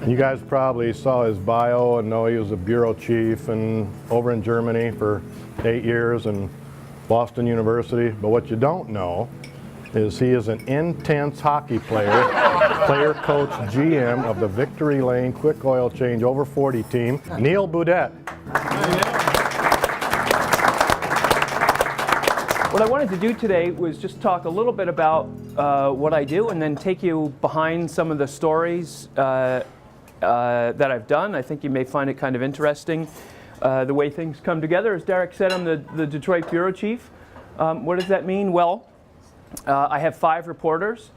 You guys probably saw his bio and know he was a bureau chief and over in Germany for 8 years and Boston University. But what you don't know is he is an intense hockey player, coach, GM of the Victory Lane Quick Oil Change over 40 team, Neal Boudette. What I wanted to do today was just talk a little bit about what I do and then take you behind some of the stories that I've done. I think you may find it kind of interesting the way things come together. As Derek said, I'm the Detroit Bureau Chief. What does that mean? Well, I have 5 reporters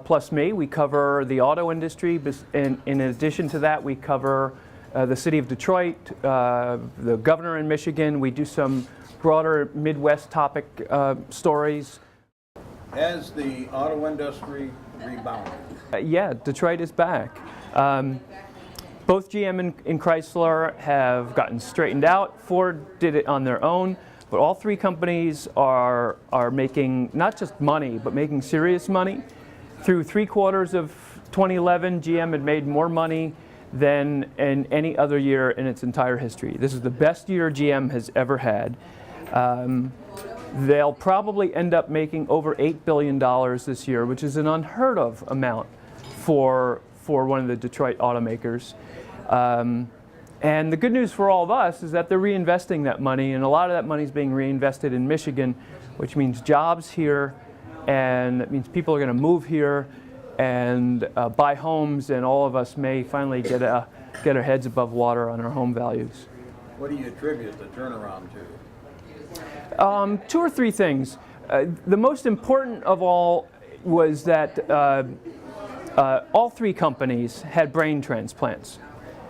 plus me. We cover the auto industry. In addition to that, we cover the city of Detroit, the governor in Michigan. We do some broader Midwest topic stories. Has the auto industry rebounded? Yeah, Detroit is back. Both GM and Chrysler have gotten straightened out. Ford did it on their own, but all 3 companies are making not just money, but making serious money. Through 3 quarters of 2011, GM had made more money than in any other year in its entire history. This is the best year GM has ever had. They'll probably end up making over $8 billion this year, which is an unheard of amount for one of the Detroit automakers. And the good news for all of us is that they're reinvesting that money, and a lot of that money is being reinvested in Michigan, which means jobs here, and it means people are going to move here and buy homes, and all of us may finally get our heads above water on our home values. What do you attribute the turnaround to? 2 or 3 things. The most important of all was that all 3 companies had brain transplants.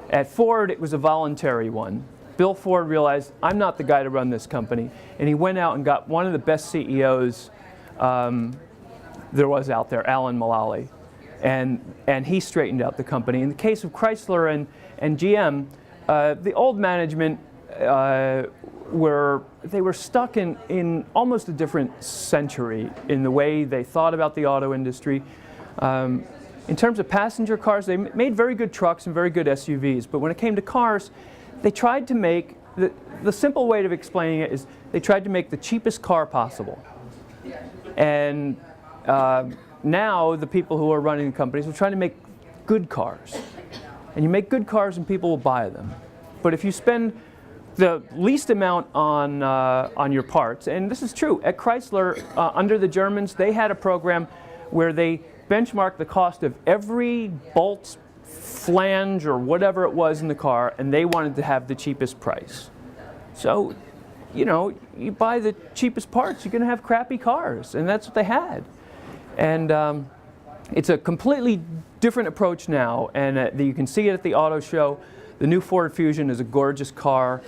At Ford, it was a voluntary one. Bill Ford realized, I'm not the guy to run this company, and he went out and got one of the best CEOs there was out there, Alan Mulally, and he straightened out the company. In the case of Chrysler and GM, the old management they were stuck in almost a different century in the way they thought about the auto industry. In terms of passenger cars, they made very good trucks and very good SUVs, but when it came to cars, they tried to make, the simple way of explaining it is they tried to make the cheapest car possible. And now the people who are running the companies are trying to make good cars. And you make good cars and people will buy them. But if you spend the least amount on your parts, and this is true, at Chrysler, under the Germans, they had a program where they benchmarked the cost of every bolt, flange, or whatever it was in the car, and they wanted to have the cheapest price. So, you know, you buy the cheapest parts, you're going to have crappy cars, and that's what they had. And it's a completely different approach now, and you can see it at the auto show. The new Ford Fusion is a gorgeous car.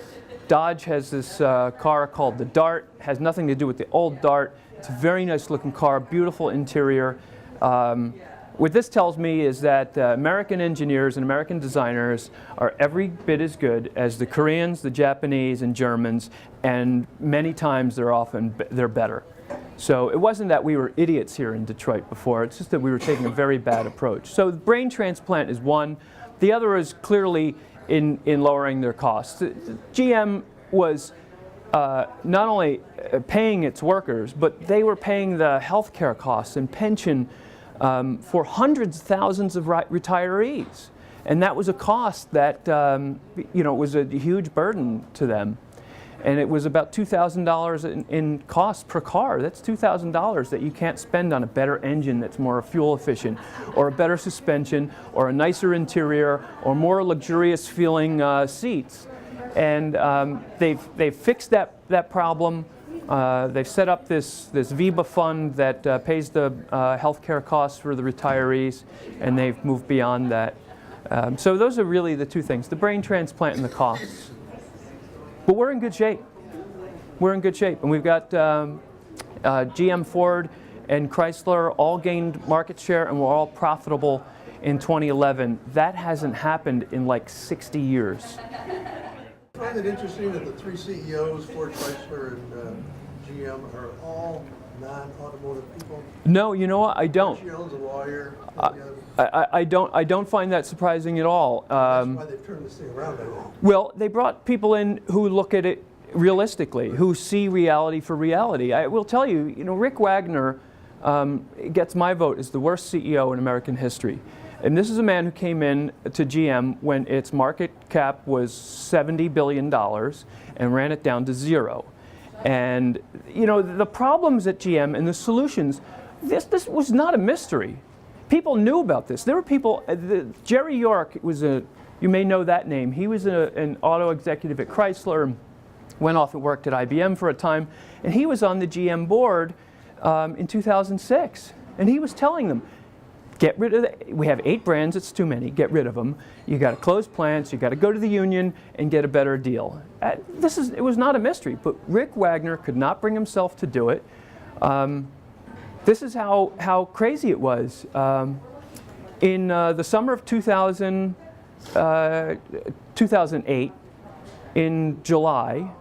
Dodge has this car called the Dart. It has nothing to do with the old Dart. It's a very nice looking car, beautiful interior. What this tells me is that American engineers and American designers are every bit as good as the Koreans, the Japanese, and Germans, and many times they're better. So it wasn't that we were idiots here in Detroit before, it's just that we were taking a very bad approach. So the brain transplant is one. The other is clearly in lowering their costs. GM was not only paying its workers, but they were paying the health care costs and pension for hundreds of thousands of retirees. And that was a cost that was a huge burden to them. And it was about $2,000 in cost per car. That's $2,000 that you can't spend on a better engine that's more fuel efficient, or a better suspension, or a nicer interior, or more luxurious feeling seats. And they've fixed that problem. They've set up this VIBA fund that pays the health care costs for the retirees, and they've moved beyond that. So those are really the 2 things, the brain transplant and the costs. But we're in good shape. We're in good shape. And we've got GM, Ford, and Chrysler all gained market share, and we're all profitable in 2011. That hasn't happened in like 60 years. I find it interesting that the 3 CEOs, Ford, Chrysler, and GM, are all non-automotive people? No, you know what? I don't. She owns a lawyer. I don't find that surprising at all. That's why they've turned this thing around, I think. Well, they brought people in who look at it realistically, who see reality for reality. I will tell you, Rick Wagner gets my vote as the worst CEO in American history. And this is a man who came in to GM when its market cap was $70 billion and ran it down to zero. And, the problems at GM and the solutions, this was not a mystery. People knew about this. There were people, Jerry York was you may know that name. He was an auto executive at Chrysler, went off and worked at IBM for a time, and he was on the GM board in 2006. And he was telling them, get rid of we have 8 brands, it's too many, get rid of them. You got to close plants, you got to go to the union and get a better deal. It was not a mystery, but Rick Wagner could not bring himself to do it. This is how crazy it was. In the summer of 2008, in July,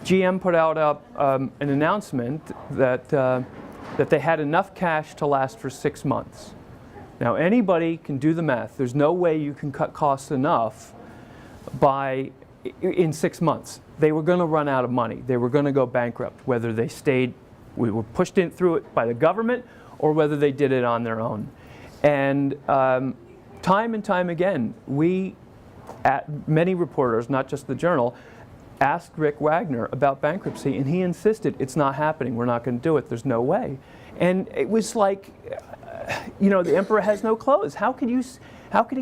GM put out an announcement that they had enough cash to last for 6 months. Now anybody can do the math. There's no way you can cut costs enough in 6 months. They were going to run out of money. They were going to go bankrupt, whether they we were pushed through it by the government or whether they did it on their own. And time and time again, many reporters, not just the Journal, asked Rick Wagner about bankruptcy, and he insisted, it's not happening, we're not going to do it, there's no way. And it was like, the emperor has no clothes. How could he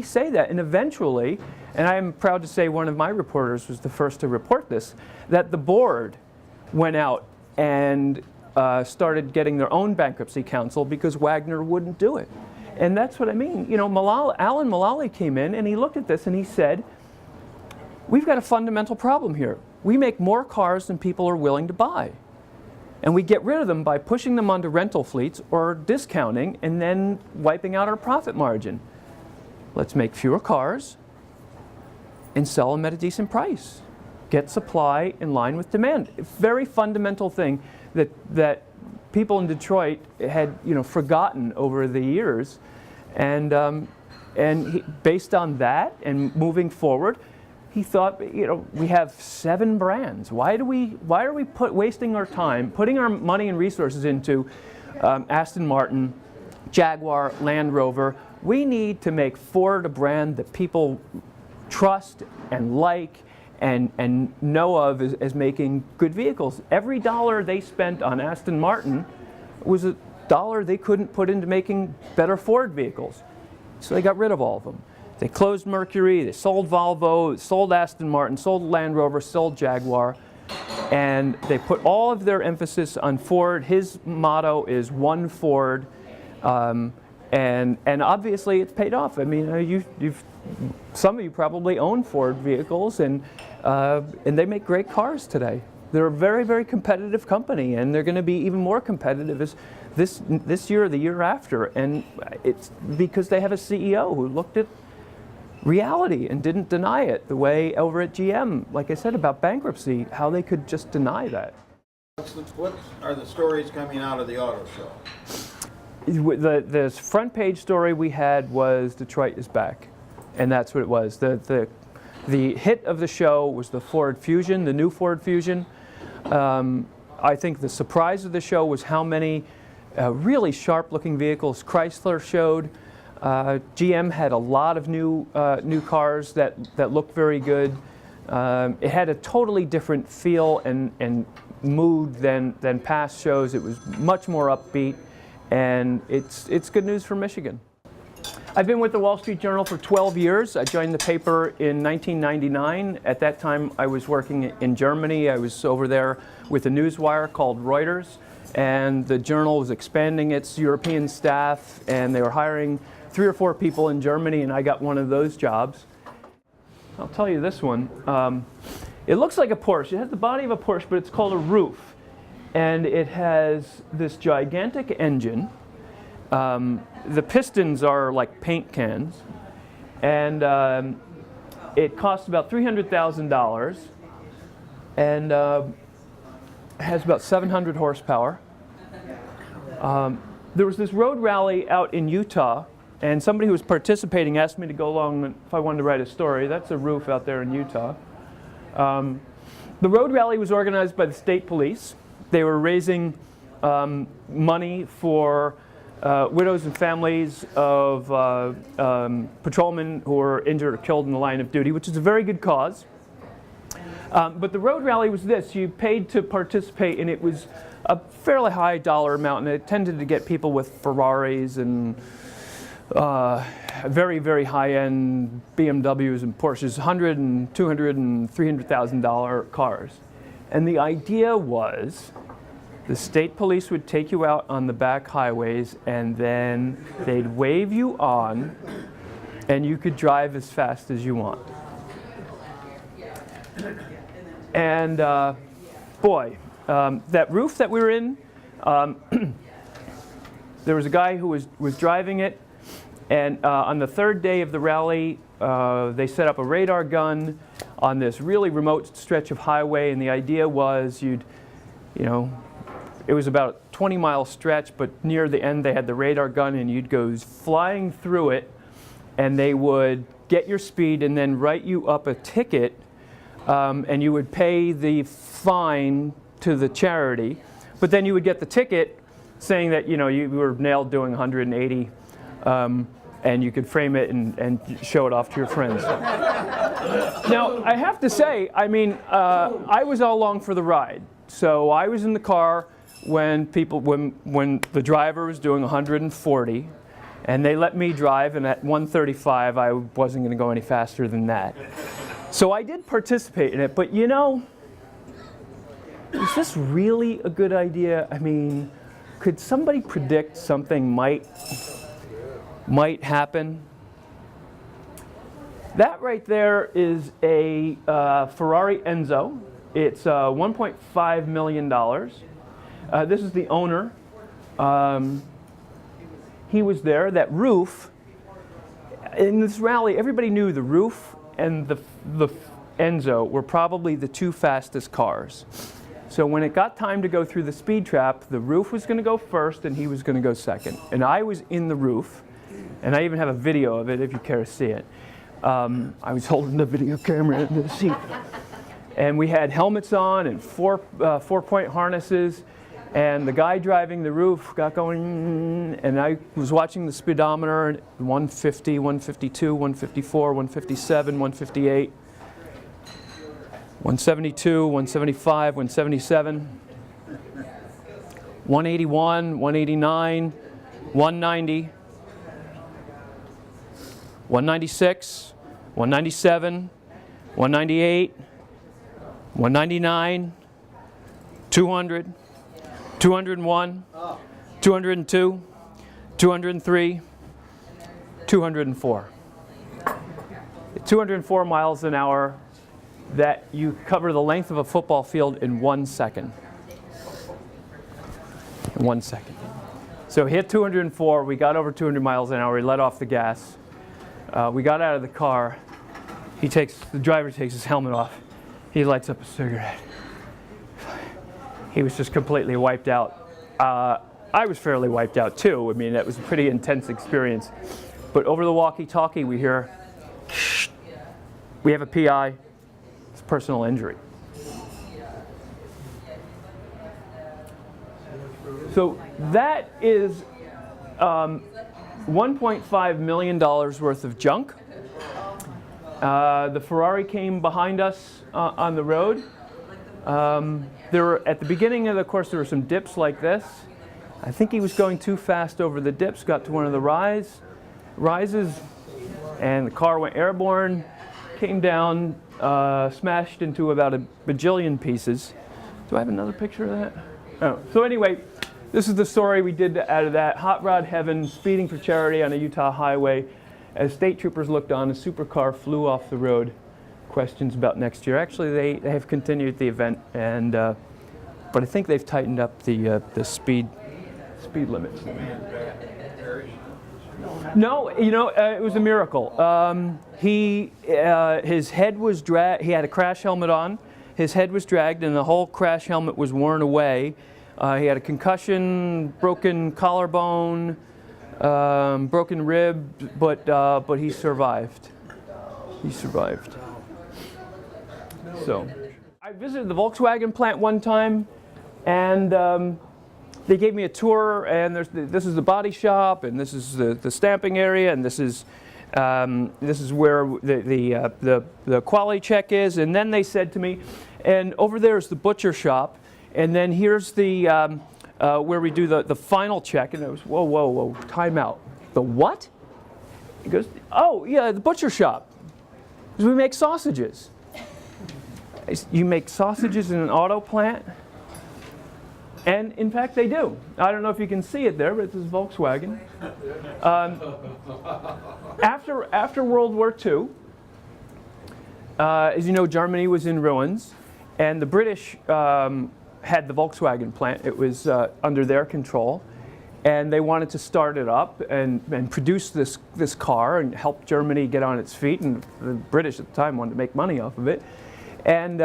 say that? And eventually, and I'm proud to say one of my reporters was the first to report this, that the board went out and started getting their own bankruptcy counsel because Wagner wouldn't do it. And that's what I mean. Alan Mulally came in and he looked at this and he said, we've got a fundamental problem here. We make more cars than people are willing to buy. And we get rid of them by pushing them onto rental fleets or discounting and then wiping out our profit margin. Let's make fewer cars and sell them at a decent price. Get supply in line with demand. A very fundamental thing that people in Detroit had forgotten over the years. And based on that and moving forward, he thought, we have 7 brands. Why are we wasting our time, putting our money and resources into Aston Martin, Jaguar, Land Rover? We need to make Ford a brand that people trust and like and know of as making good vehicles. Every dollar they spent on Aston Martin was a dollar they couldn't put into making better Ford vehicles. So they got rid of all of them. They closed Mercury, they sold Volvo, sold Aston Martin, sold Land Rover, sold Jaguar, and they put all of their emphasis on Ford. His motto is One Ford, and obviously it's paid off. I mean, some of you probably own Ford vehicles, and they make great cars today. They're a very, very competitive company, and they're going to be even more competitive as this year or the year after. And it's because they have a CEO who looked at reality and didn't deny it, the way over at GM, like I said about bankruptcy, how they could just deny that. What are the stories coming out of the auto show? The front page story we had was Detroit is back, and that's what it was. The hit of the show was the Ford Fusion, the new Ford Fusion. I think the surprise of the show was how many really sharp-looking vehicles Chrysler showed. GM had a lot of new cars that looked very good. It had a totally different feel and mood than past shows. It was much more upbeat, and it's good news for Michigan. I've been with the Wall Street Journal for 12 years. I joined the paper in 1999. At that time, I was working in Germany. I was over there with a newswire called Reuters, and the Journal was expanding its European staff, and they were hiring 3 or 4 people in Germany, and I got one of those jobs. I'll tell you this one. It looks like a Porsche. It has the body of a Porsche, but it's called a roof. And it has this gigantic engine. The pistons are like paint cans. And it costs about $300,000. And has about 700 horsepower. There was this road rally out in Utah, and somebody who was participating asked me to go along if I wanted to write a story. That's a roof out there in Utah. The road rally was organized by the state police. They were raising money for widows and families of patrolmen who were injured or killed in the line of duty, which is a very good cause. But the road rally was this. You paid to participate, and it was a fairly high dollar amount, and it tended to get people with Ferraris and very, very high-end BMWs and Porsches, $100,000 and $200,000 and $300,000 cars. And the idea was the state police would take you out on the back highways, and then they'd wave you on, and you could drive as fast as you want. And boy, that roof that we were in, there was a guy who was driving it, and on the third day of the rally, they set up a radar gun on this really remote stretch of highway, and the idea was it was about a 20-mile stretch, but near the end they had the radar gun, and you'd go flying through it, and they would get your speed and then write you up a ticket, and you would pay the fine to the charity, but then you would get the ticket saying that you were nailed doing 180, and you could frame it and show it off to your friends. Now, I have to say, I was all along for the ride. So I was in the car when the driver was doing 140, and they let me drive, and at 135, I wasn't going to go any faster than that. So I did participate in it, but is this really a good idea? Could somebody predict something might happen? That right there is a Ferrari Enzo. It's $1.5 million. This is the owner. He was there. That roof, in this rally, everybody knew the roof and the Enzo were probably the two fastest cars. So when it got time to go through the speed trap, the roof was going to go first and he was going to go second. And I was in the roof, and I even have a video of it if you care to see it. I was holding the video camera in the seat. And we had helmets on and four-point harnesses, and the guy driving the roof got going, and I was watching the speedometer, 150, 152, 154, 157, 158, 172, 175, 177, 181, 189, 190, 196, 197, 198, 199, 200, 201, 202, 203, 204. 204 miles an hour that you cover the length of a football field in 1 second. In 1 second. So hit 204, we got over 200 miles an hour, we let off the gas. We got out of the car. The driver takes his helmet off. He lights up a cigarette. He was just completely wiped out. I was fairly wiped out too. That was a pretty intense experience. But over the walkie-talkie we hear, "Shh, we have a PI. It's personal injury." So that is $1.5 million worth of junk. The Ferrari came behind us on the road. At the beginning of the course, there were some dips like this. I think he was going too fast over the dips, got to one of the rises, and the car went airborne, came down, smashed into about a bajillion pieces. Do I have another picture of that? Oh, so anyway, this is the story we did out of that. Hot rod heaven, speeding for charity on a Utah highway. As state troopers looked on, a supercar flew off the road. Questions about next year. Actually, they have continued the event, and but I think they've tightened up the speed limits. No, it was a miracle. His head was dragged. He had a crash helmet on. His head was dragged, and the whole crash helmet was worn away. He had a concussion, broken collarbone, broken rib, but he survived. He survived. So, I visited the Volkswagen plant one time, and they gave me a tour. And this is the body shop, and this is the stamping area, and this is where the quality check is. And then they said to me, and over there is the butcher shop, and then here's the where we do the final check. And it was whoa, time out. The what? He goes, oh yeah, the butcher shop. Because we make sausages. You make sausages in an auto plant? And in fact, they do. I don't know if you can see it there, but this is Volkswagen. After World War II, as you know, Germany was in ruins, and the British had the Volkswagen plant. It was under their control, and they wanted to start it up and produce this car and help Germany get on its feet. And the British at the time wanted to make money off of it. And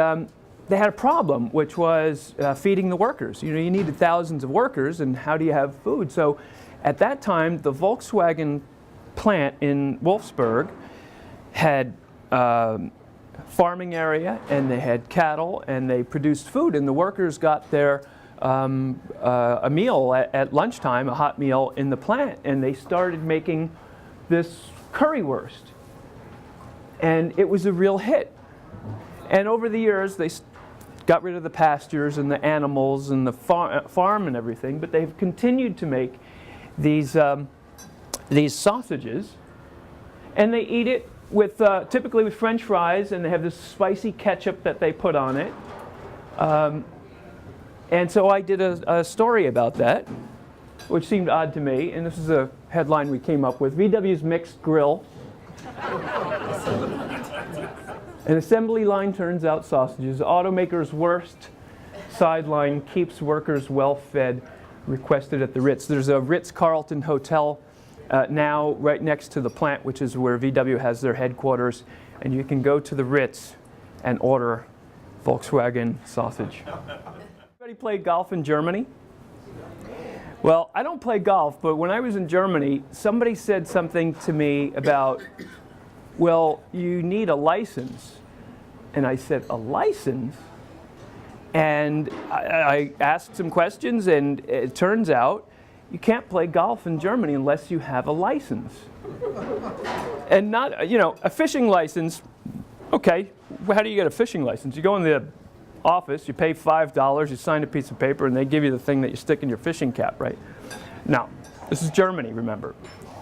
they had a problem, which was feeding the workers. You know, you needed thousands of workers, and how do you have food? So at that time, the Volkswagen plant in Wolfsburg had farming area, and they had cattle, and they produced food, and the workers got their a meal at lunchtime, a hot meal in the plant, and they started making this currywurst. And it was a real hit. And over the years, they got rid of the pastures and the animals and the farm and everything, but they've continued to make these sausages, and they eat it with typically with French fries, and they have this spicy ketchup that they put on it. And so I did a story about that, which seemed odd to me, and this is a headline we came up with: VW's mixed grill. An assembly line turns out sausages. Automaker's worst sideline keeps workers well fed. Requested at the Ritz. There's a Ritz-Carlton hotel now right next to the plant, which is where VW has their headquarters. And you can go to the Ritz and order Volkswagen sausage. Anybody play golf in Germany? Well, I don't play golf, but when I was in Germany, somebody said something to me about, well, you need a license. And I said, a license? And I asked some questions, and it turns out you can't play golf in Germany unless you have a license. And not, you know, a fishing license, okay, how do you get a fishing license? You go in the office, you pay $5, you sign a piece of paper, and they give you the thing that you stick in your fishing cap, right? Now, this is Germany, remember.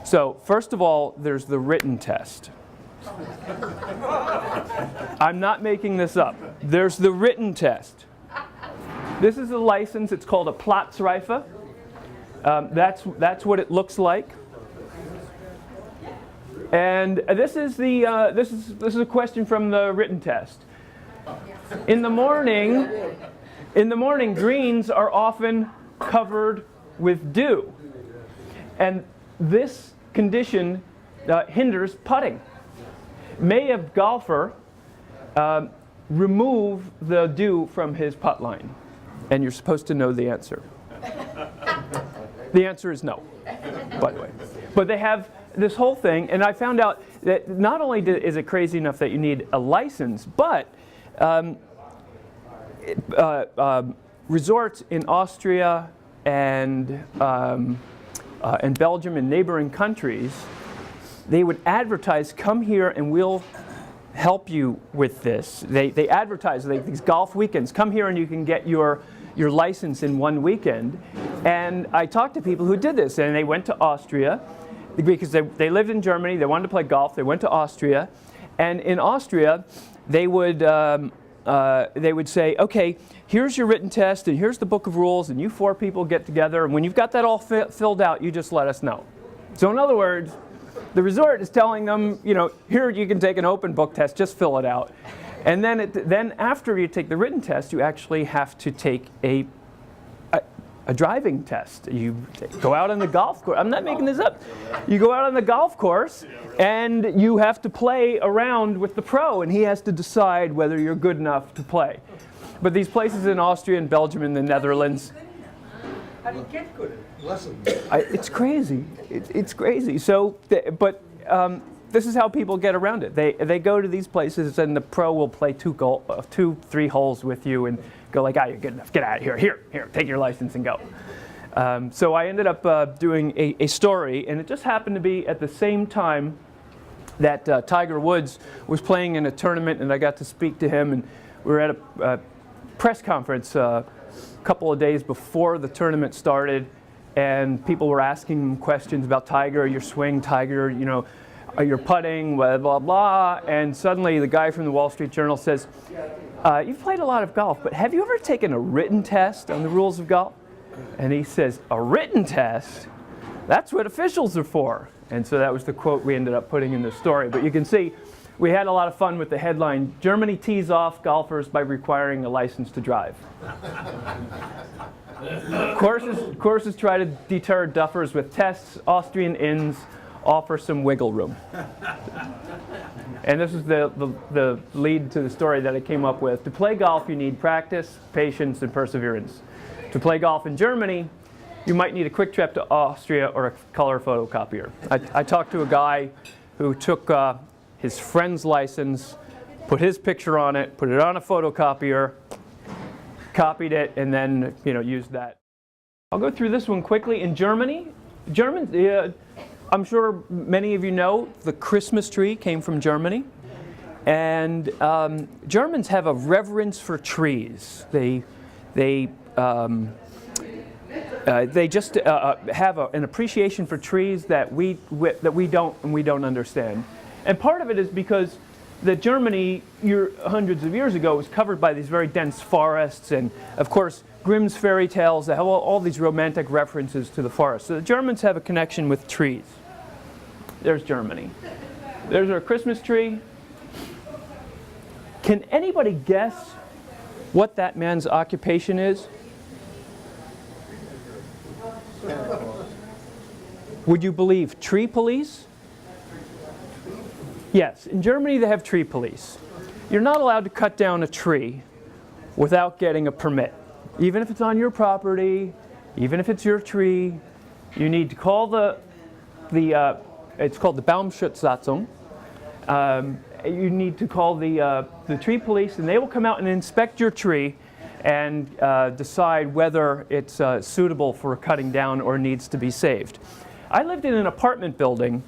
So, first of all, there's the written test. I'm not making this up. There's the written test. This is a license. It's called a Platzreife. That's what it looks like. And this is a question from the written test. In the morning, greens are often covered with dew, and this condition hinders putting. May a golfer remove the dew from his putt line? And you're supposed to know the answer. The answer is no, by the way. But they have this whole thing, and I found out that not only is it crazy enough that you need a license, but resorts in Austria and Belgium and neighboring countries, they would advertise, come here and we'll help you with this. They advertise these golf weekends. Come here and you can get your license in one weekend. And I talked to people who did this, and they went to Austria because they lived in Germany. They wanted to play golf. They went to Austria, and in Austria, they would say, okay, here's your written test, and here's the book of rules, and you four people get together, and when you've got that all filled out, you just let us know. So in other words, the resort is telling them, you know, here you can take an open book test, just fill it out. And then after you take the written test, you actually have to take a driving test. You go out on the golf course. I'm not making this up. You go out on the golf course, and you have to play around with the pro, and he has to decide whether you're good enough to play. But these places in Austria and Belgium and the Netherlands, How do you get good at lessons? It's crazy. It's crazy. So, this is how people get around it. They go to these places, and the pro will play 2, 3 holes with you, and go like, "Ah, you're good enough. Get out of here. Here, take your license and go." So I ended up doing a story, and it just happened to be at the same time that Tiger Woods was playing in a tournament, and I got to speak to him, and we were at a press conference a couple of days before the tournament started, and people were asking him questions about Tiger, your swing, Tiger, you know, your putting, blah, blah, blah, and suddenly the guy from the Wall Street Journal says, "You've played a lot of golf, but have you ever taken a written test on the rules of golf?" And he says, "A written test? That's what officials are for." And so that was the quote we ended up putting in the story. But you can see we had a lot of fun with the headline, "Germany tees off golfers by requiring a license to drive." Courses try to deter duffers with tests. Austrian inns offer some wiggle room. And this is the lead to the story that I came up with. To play golf, you need practice, patience, and perseverance. To play golf in Germany, you might need a quick trip to Austria or a color photocopier. I talked to a guy who took his friend's license, put his picture on it, put it on a photocopier, copied it, and then used that. I'll go through this one quickly. In Germany, I'm sure many of you know the Christmas tree came from Germany, and Germans have a reverence for trees. They just have an appreciation for trees that we don't understand, and part of it is because that Germany, hundreds of years ago, was covered by these very dense forests, and of course Grimm's fairy tales that have all these romantic references to the forest. So the Germans have a connection with trees. There's Germany. There's our Christmas tree. Can anybody guess what that man's occupation is? Would you believe tree police? Yes, in Germany they have tree police. You're not allowed to cut down a tree without getting a permit. Even if it's on your property, even if it's your tree, you need to call it's called the Baumschutzsatzung. You need to call the tree police, and they will come out and inspect your tree and decide whether it's suitable for cutting down or needs to be saved. I lived in an apartment building,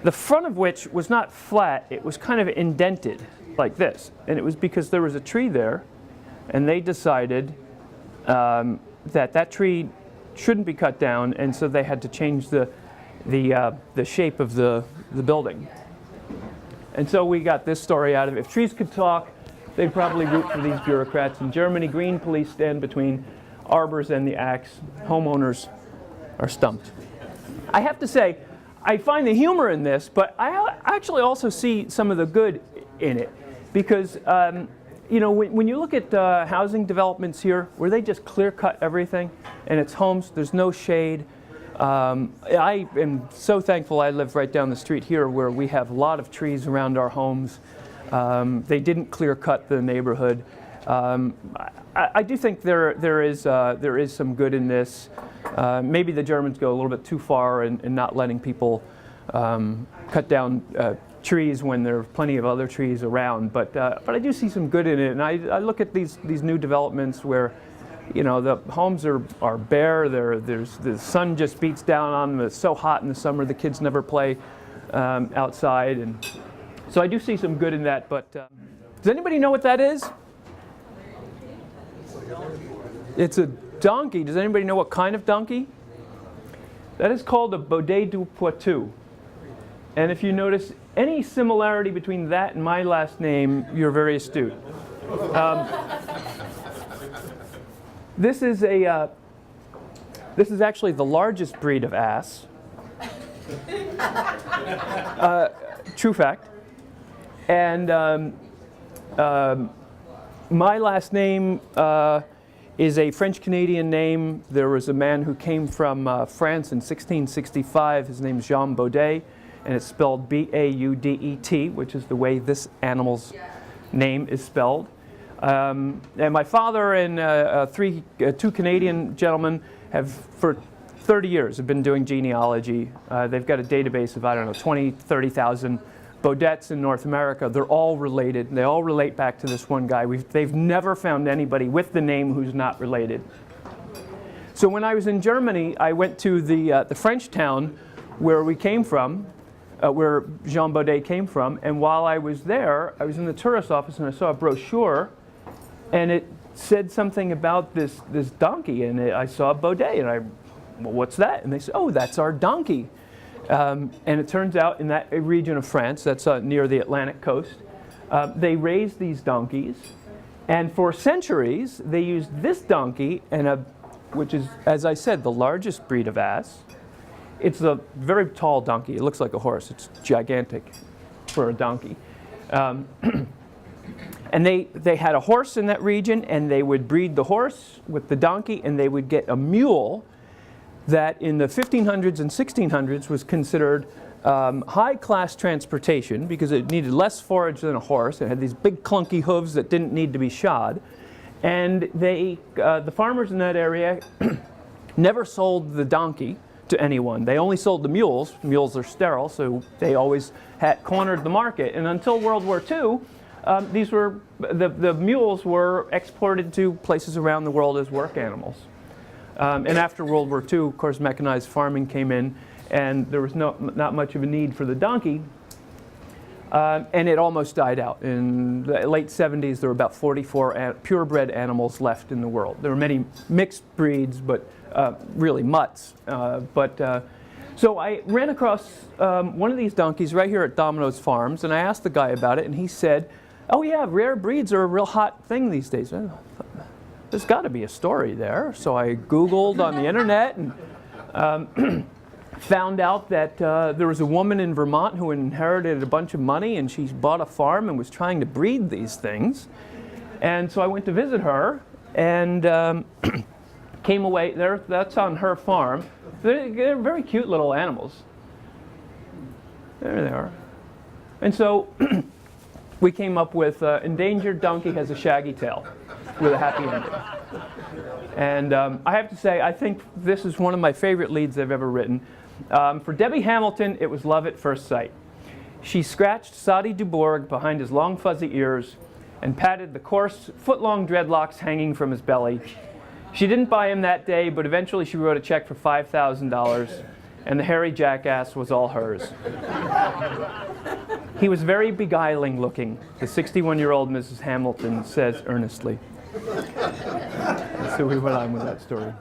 the front of which was not flat, it was kind of indented like this. And it was because there was a tree there, and they decided that tree shouldn't be cut down, and so they had to change the shape of the building. And so we got this story out of it. If trees could talk, they'd probably root for these bureaucrats. In Germany, green police stand between arbors and the axe. Homeowners are stumped. I have to say, I find the humor in this, but I actually also see some of the good in it. Because, when you look at housing developments here, where they just clear-cut everything, and it's homes, there's no shade. I am so thankful I live right down the street here where we have a lot of trees around our homes. They didn't clear-cut the neighborhood. I do think there is some good in this. Maybe the Germans go a little bit too far in not letting people cut down trees when there are plenty of other trees around. But I do see some good in it, and I look at these new developments where the homes are bare. The sun just beats down on them. It's so hot in the summer. The kids never play outside, and so I do see some good in that. But does anybody know what that is? It's a donkey. Does anybody know what kind of donkey? That is called a Baudet du Poitou. And if you notice any similarity between that and my last name, you're very astute. This is actually the largest breed of ass. True fact. And my last name is a French-Canadian name. There was a man who came from France in 1665. His name is Jean Boudette, and it's spelled B-A-U-D-E-T, which is the way this animal's name is spelled. And my father and two Canadian gentlemen have for 30 years have been doing genealogy. They've got a database of, I don't know, 20, 30,000 Baudettes in North America. They're all related. They all relate back to this one guy. They've never found anybody with the name who's not related. So when I was in Germany, I went to the French town where we came from, where Jean Boudette came from, and while I was there, I was in the tourist office and I saw a brochure, and it said something about this donkey, and I saw Boudette, and well, what's that? And they said, oh, that's our donkey. And it turns out in that region of France, that's near the Atlantic coast, they raised these donkeys, and for centuries they used this donkey, which is, as I said, the largest breed of ass. It's a very tall donkey. It looks like a horse. It's gigantic for a donkey. And they had a horse in that region, and they would breed the horse with the donkey, and they would get a mule that in the 1500s and 1600s was considered high-class transportation because it needed less forage than a horse. It had these big clunky hooves that didn't need to be shod. And the farmers in that area never sold the donkey to anyone. They only sold the mules. Mules are sterile, so they always had cornered the market. And until World War II, the mules were exported to places around the world as work animals. And after World War II, of course, mechanized farming came in, and there was not much of a need for the donkey. And it almost died out. In the late 70s, there were about 44 purebred animals left in the world. There were many mixed breeds, but really mutts. So I ran across one of these donkeys right here at Domino's Farms, and I asked the guy about it, and he said, oh yeah, rare breeds are a real hot thing these days. There's got to be a story there. So I Googled on the internet and found out that there was a woman in Vermont who inherited a bunch of money, and she bought a farm and was trying to breed these things. And so I went to visit her and came away. That's on her farm. They're very cute little animals. There they are. And so we came up with endangered donkey has a shaggy tail with a happy ending. And I have to say, I think this is one of my favorite leads I've ever written. For Debbie Hamilton, it was love at first sight. She scratched Sadi Dubourg behind his long fuzzy ears and patted the coarse, foot-long dreadlocks hanging from his belly. She didn't buy him that day, but eventually she wrote a check for $5,000, and the hairy jackass was all hers. He was very beguiling looking, the 61-year-old Mrs. Hamilton says earnestly. So we went on with that story.